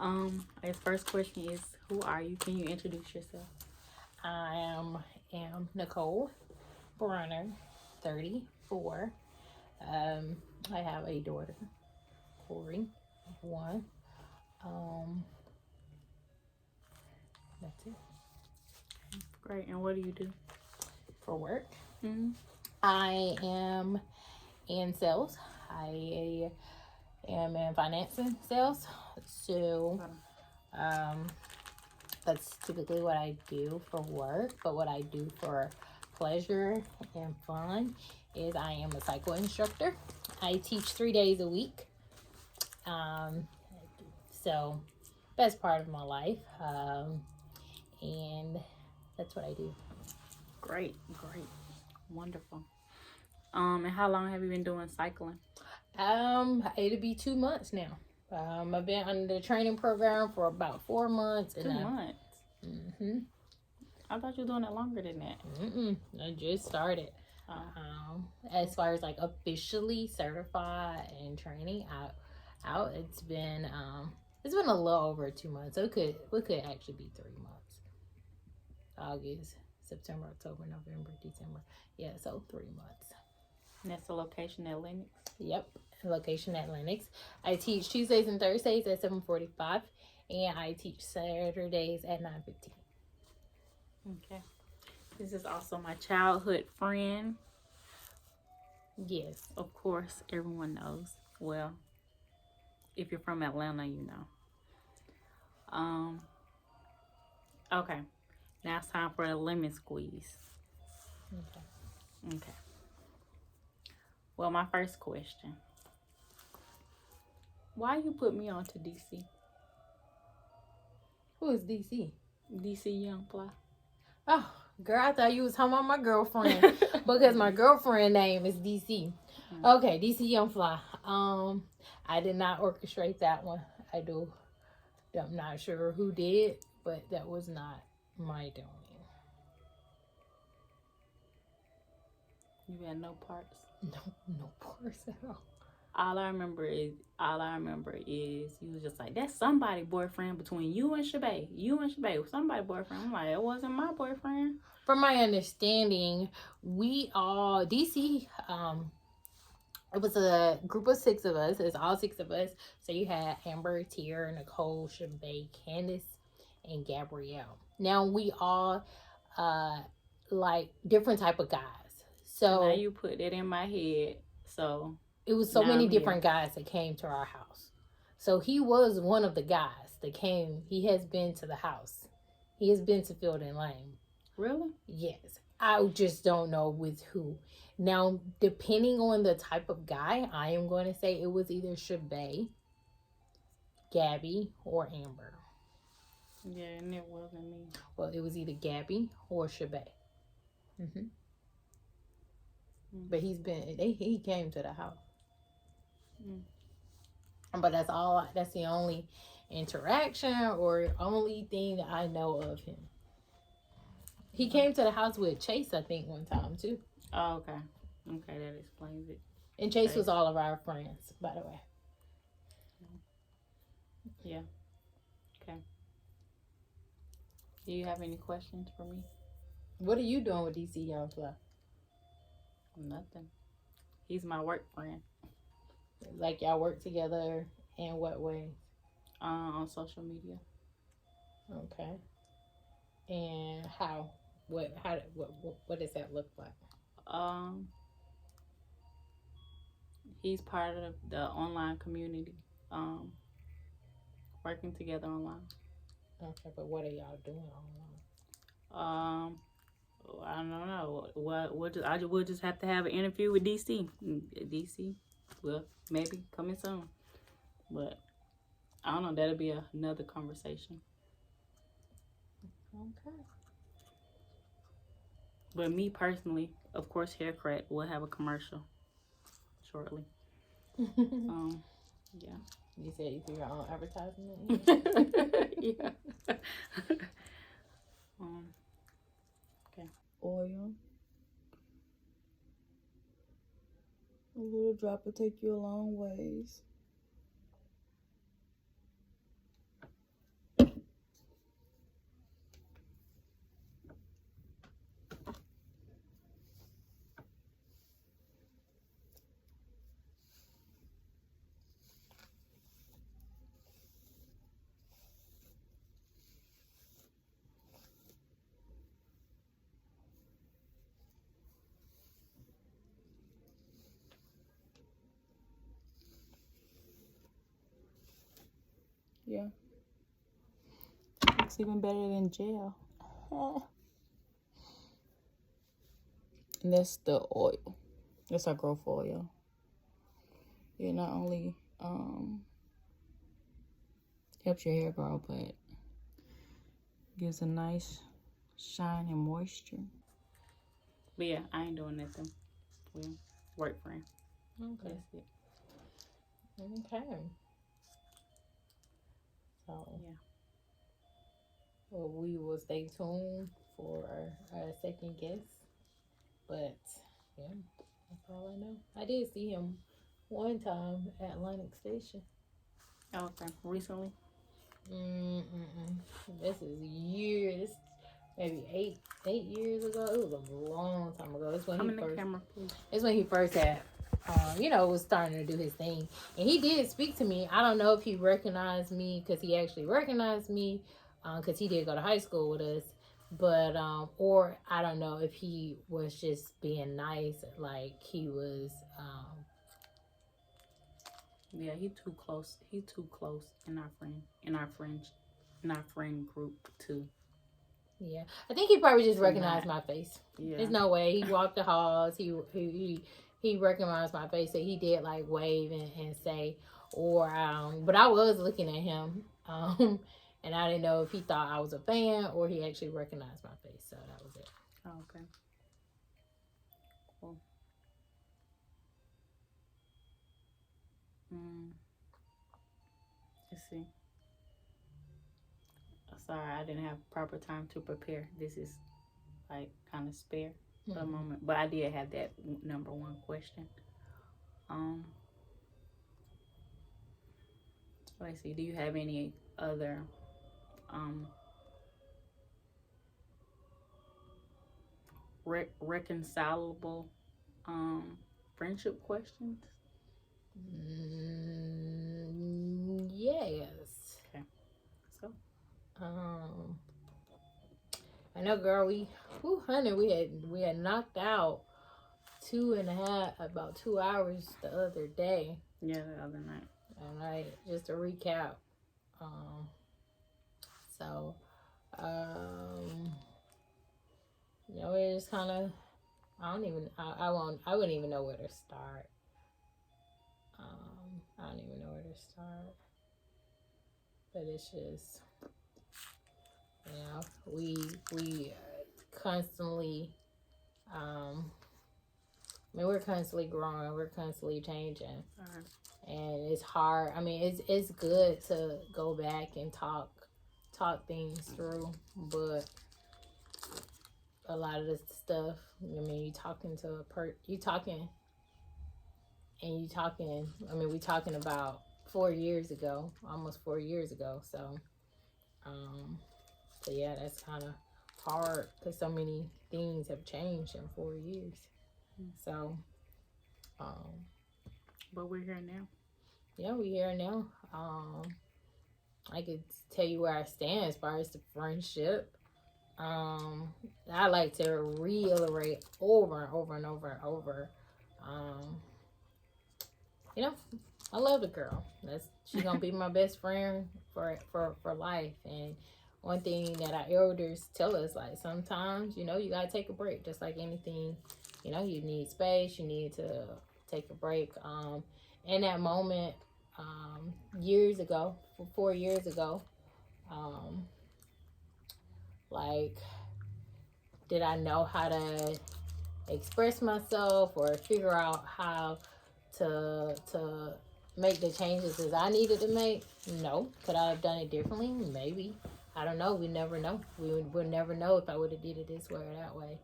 Our first question is, who are you? Can you introduce yourself? I am Nicole Bronner, 34. I have a daughter, Corey, 1. Um, that's it. Great. And what do you do? For work, Mm-hmm. I am in sales. I am in finance and sales. So, um, that's typically what I do for work. But what I do for pleasure and fun is I am a cycle instructor. I teach 3 days a week. So best part of my life. And that's what I do. Great. Wonderful. And how long have you been doing cycling? It'll be 2 months now. I've been under the training program for about 4 months. 2 months? Mm-hmm. I thought you were doing it longer than that. I just started. As far as like officially certified and training out, it's been a little over 2 months. So it could actually be 3 months. August, September, October, November, December. Yeah, so 3 months. And that's the location at Lennox? Yep, location at Lennox. I teach Tuesdays and Thursdays at 7:45, and I teach Saturdays at 9:15. Okay. This is also my childhood friend. Yes. Of course, everyone knows. Well, if you're from Atlanta, you know. Okay. Now it's time for a lemon squeeze. Okay. Well, my first question. Why you put me on to DC? Who is DC? DC Young Fly. Oh, girl, I thought you was talking about my girlfriend because my girlfriend name is DC. Okay, DC Young Fly. I did not orchestrate that one. I'm not sure who did, but that was not my doing. You had no parts? No parts at all. All I remember is you was just like, that's somebody boyfriend between you and Shabay. Somebody boyfriend. I'm like, it wasn't my boyfriend. From my understanding, we all DC. It was a group of 6 of us. It's all 6 of us. So you had Amber, Tier, Nicole, Shabay, Candace, and Gabrielle. Now we all like different type of guys. So now you put that in my head. So it was so many different guys that came to our house. So he was one of the guys that came. He has been to the house. He has been to Fielding Lane. Really? Yes. I just don't know with who. Now, depending on the type of guy, I am going to say it was either Shabay, Gabby, or Amber. Yeah, and it wasn't me. Well, it was either Gabby or Shabay. But he came to the house. But that's the only interaction or only thing that I know of him. He came to the house with Chase, I think, one time too. Oh, okay. Okay, that explains it. And Chase was all of our friends, by the way. Yeah. Okay. Do you have any questions for me? What are you doing with DC Young Fly? Nothing. He's my work friend. Like y'all work together in what way? On social media. Okay. And how? What does that look like? He's part of the online community. Working together online. Okay, but what are y'all doing online? I don't know. We'll just have to have an interview with DC. DC, well, maybe coming soon. But I don't know. That'll be another conversation. Okay. But me personally, of course, Hair Crack will have a commercial shortly. Yeah. You said you threw your own advertisement. Yeah. Okay. Oil. A little drop will take you a long ways. Yeah. Looks even better than jail. And that's the oil. That's our growth oil. It not only helps your hair grow, but gives a nice shine and moisture. But yeah, I ain't doing nothing. We work friend. Okay. That's it. Okay. So Yeah. well, we will stay tuned for our second guest. But yeah, that's all I know. I did see him one time at Atlantic Station. Oh, okay. Recently. This is years, maybe eight years ago. It was a long time ago. It's when I'm he in the first. camera, please. It's when he first had, was starting to do his thing, and he did speak to me. I don't know if he recognized me because he actually recognized me, because he did go to high school with us. But or I don't know if he was just being nice, like he was. Yeah, he too close. He too close in our friend group too. Yeah, I think he probably just recognized my face. Yeah. There's no way he walked the halls. He recognized my face, so he did like wave and say, or but I was looking at him, and I didn't know if he thought I was a fan or he actually recognized my face. So that was it. Oh, okay. Cool. Let's see. Sorry, I didn't have proper time to prepare. This is like kind of spare for a moment, but I did have that number one question. Let's see. Do you have any other reconcilable friendship questions? Yes. Okay. So. I know, girl. Honey, we had knocked out about 2 hours the other day. Yeah, the other night. And just to recap. So, it's kind of, I wouldn't even know where to start. I don't even know where to start. But it's just, we constantly, we're constantly growing, we're constantly changing. And it's hard. I mean, it's good to go back and talk things through, but a lot of this stuff, I mean, we talking about 4 years ago, almost 4 years ago. So yeah, that's kind of hard because so many things have changed in 4 years. So but we're here now. Yeah, we're here now. I could tell you where I stand as far as the friendship. I like to reiterate over and over and over and over. I love the girl. She's gonna be my best friend for life. And one thing that our elders tell us, like, sometimes you gotta take a break, just like anything. You need space. You need to take a break. In that moment, years ago, 4 years ago, like, did I know how to express myself or figure out how to make the changes as I needed to make? No. Could I have done it differently? Maybe. I don't know. We never know. We would never know if I would have did it this way or that way.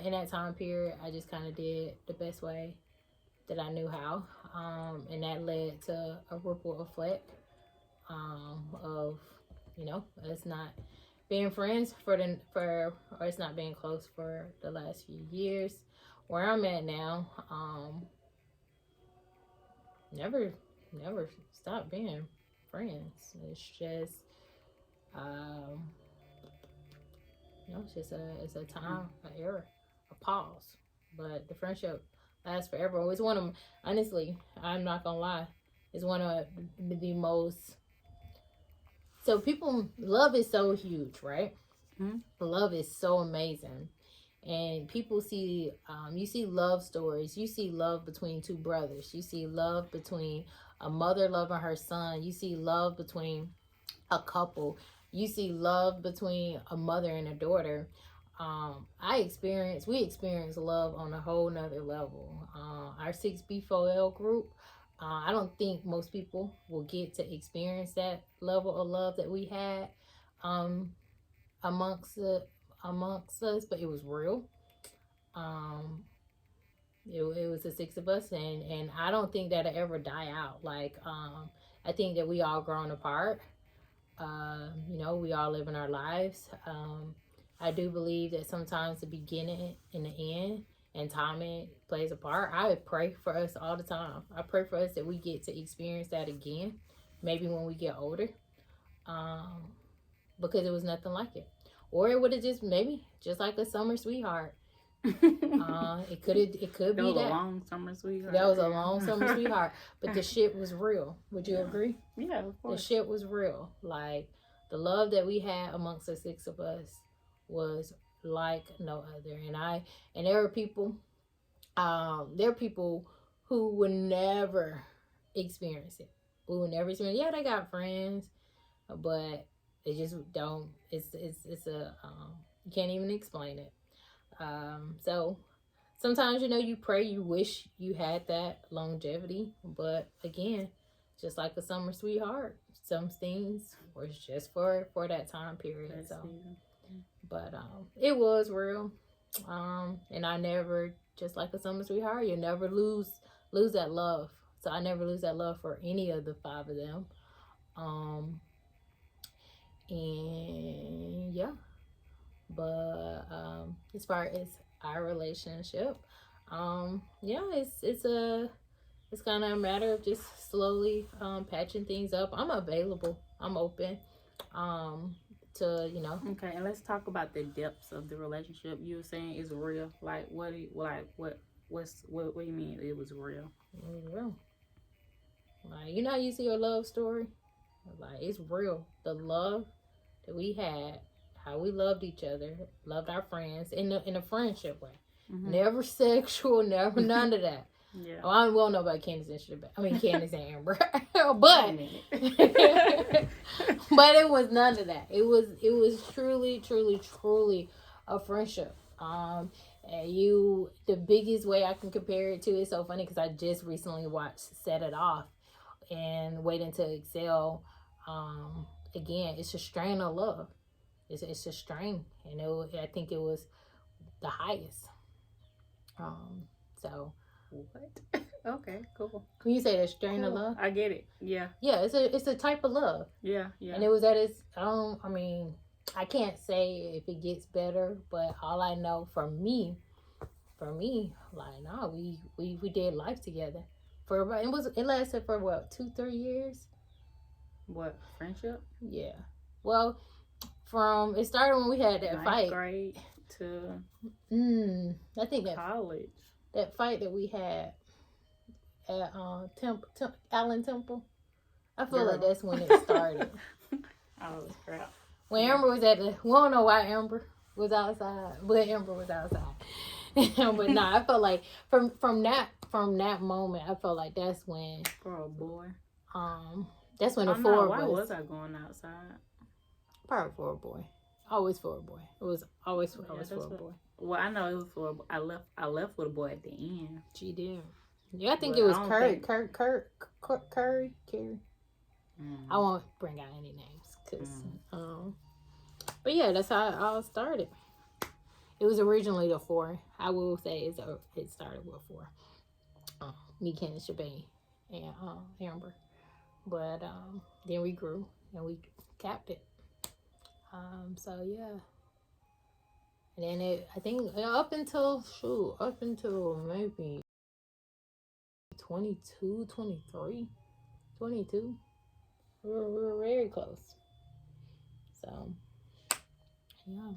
In that time period, I just kind of did the best way that I knew how, and that led to a ripple effect of us not being friends or us not being close for the last few years. Where I'm at now, never stop being friends. It's just it's a time, an era, a pause, but the friendship lasts forever. It's one of, honestly, I'm not gonna lie, it's one of the most So love is so huge, right? Mhm. Love is so amazing. And people see, you see love stories. You see love between two brothers. You see love between a mother loving her son. You see love between a couple. You see love between a mother and a daughter. We experience love on a whole nother level. Our 6B4L group, I don't think most people will get to experience that level of love that we had um, amongst us, but it was real. Um, it was the six of us, and I don't think that'll ever die out. Like, I think that we all grown apart. We all live in our lives. I do believe that sometimes the beginning and the end and timing plays a part. I pray for us all the time. I pray for us that we get to experience that again, maybe when we get older, um, because it was nothing like it. Or it would have just maybe just like a summer sweetheart. It could be That was that. a long summer sweetheart. That was a long summer sweetheart, but the shit was real. Would you agree? Yeah, of course. The shit was real. Like, the love that we had amongst the six of us was like no other. And there are people who would never experience it. Who would never experience it. Yeah, they got friends, but they just don't. It's you can't even explain it. So sometimes, you pray, you wish you had that longevity, but again, just like a summer sweetheart, some things were just for that time period. But it was real, and I never, just like a summer sweetheart, you never lose that love. So I never lose that love for any of the five of them. And yeah, but as far as our relationship, it's kind of a matter of just slowly patching things up. I'm available. I'm open to. Okay, and let's talk about the depths of the relationship. You were saying it's real. Like, what do you mean it was real? It was real. Like, how you see a love story? Like, it's real. The love that we had, how we loved each other, loved our friends in a friendship way. Mm-hmm. Never sexual, never none of that. Yeah. Oh, I don't know about Candace and Amber, but but it was none of that. It was truly, truly, truly a friendship. And the biggest way I can compare it to, it's so funny because I just recently watched Set It Off and Waiting to Excel. Again, it's a strain of love. It's a strain, and I think it was the highest. So. What? Okay, cool. When you say the strain of love, I get it. Yeah. Yeah, it's a type of love. Yeah. And it was at its own. I can't say if it gets better, but all I know for me, like, no, we did life together it lasted for what, 2-3 years. What, friendship? Yeah. Well, it started when we had that fight. 9th grade to I think that college. That fight that we had at Allen Temple, I feel like that's when it started. Oh, crap. When Amber was we don't know why Amber was outside, but Amber was outside. But I felt like from that moment, I felt like that's when for a boy. That's when the four of us. Why was I going outside? Probably for a boy. Always for a boy. It was always for a boy. Well, I know it was for. I left with a boy at the end. She did. Yeah, I think it was Curry. I won't bring out any names, but yeah, that's how it all started. It was originally the 4. I will say it started with 4. Me, Candace, Shabane, and Amber. But then we grew and we capped it. So yeah. And then I think up until maybe 22, 23, 22. We were very close. So, yeah.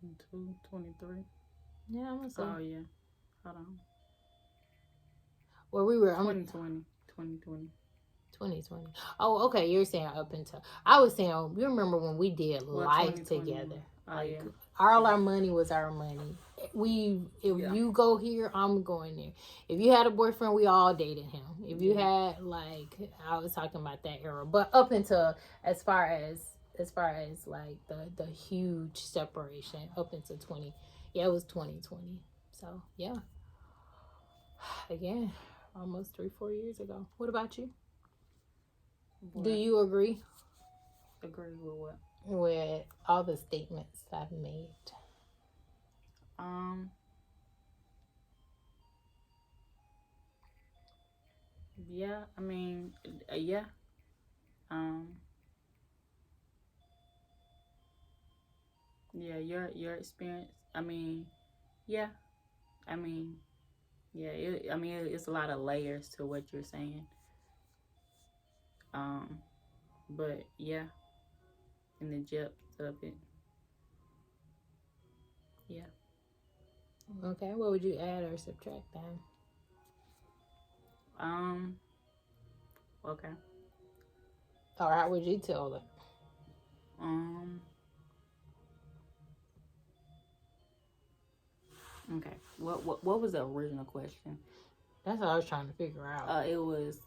22, 23. Yeah, I'm gonna say. Oh, yeah. Hold on. Well, we were... 2020. 2020. Oh, okay. You're saying up until I was saying. You remember when we did Well, life 2021. together? Oh, Like yeah. all our money was our money. If Yeah. you go here, I'm going there. If you had a boyfriend, we all dated him. If you had like, I was talking about that era, but up until as far as like the huge separation up until 20. Yeah, it was 2020. So yeah, again, almost 3-4 years ago. What about you? What? Do you agree Agree with what? with all the statements I've made? Yeah, I mean, yeah. Yeah, your experience. I mean, yeah. I mean, yeah. It's a lot of layers to what you're saying. Um, but yeah, in the depth of it, yeah. Okay, what would you add or subtract then? Um, okay. Or how would you tell it? Um, okay. What was the original question? That's what I was trying to figure out. It was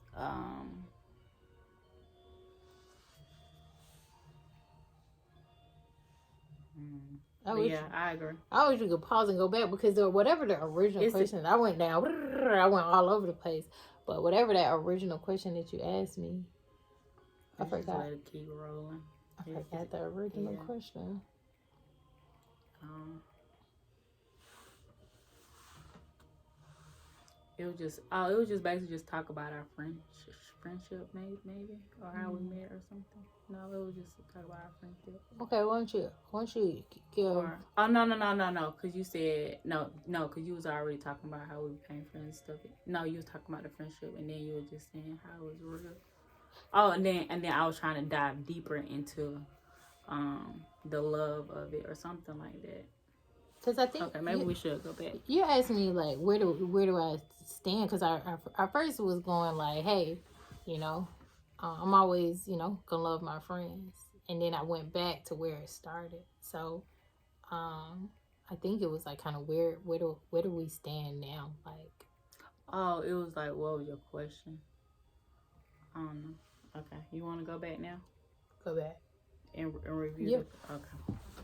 I but wish, yeah, I agree. I wish you could pause and go back because whatever the original It's question, I went down, I went all over the place. But whatever that original question that you asked me, I just forgot. let it keep rolling. I forgot the original question. Um, it was just basically just talk about our friendship, maybe, or how we met or something. No, it was just talk about our friendship. Okay, why don't you give? Or no, because you said no, because you was already talking about how we became friends and stuff. No, you was talking about the friendship, and then you were just saying how it was real. Oh, and then I was trying to dive deeper into the love of it or something like that. Because I think Okay, maybe we should go back. You asked me like where do I stand? Because I first was going like, hey, you know, I'm always gonna love my friends, and then I went back to where it started. So I think it was like kind of where do we stand now? Like, Oh, it was like, what was your question? I don't know. Okay, you want to go back now go back. and review Yep. it? Okay.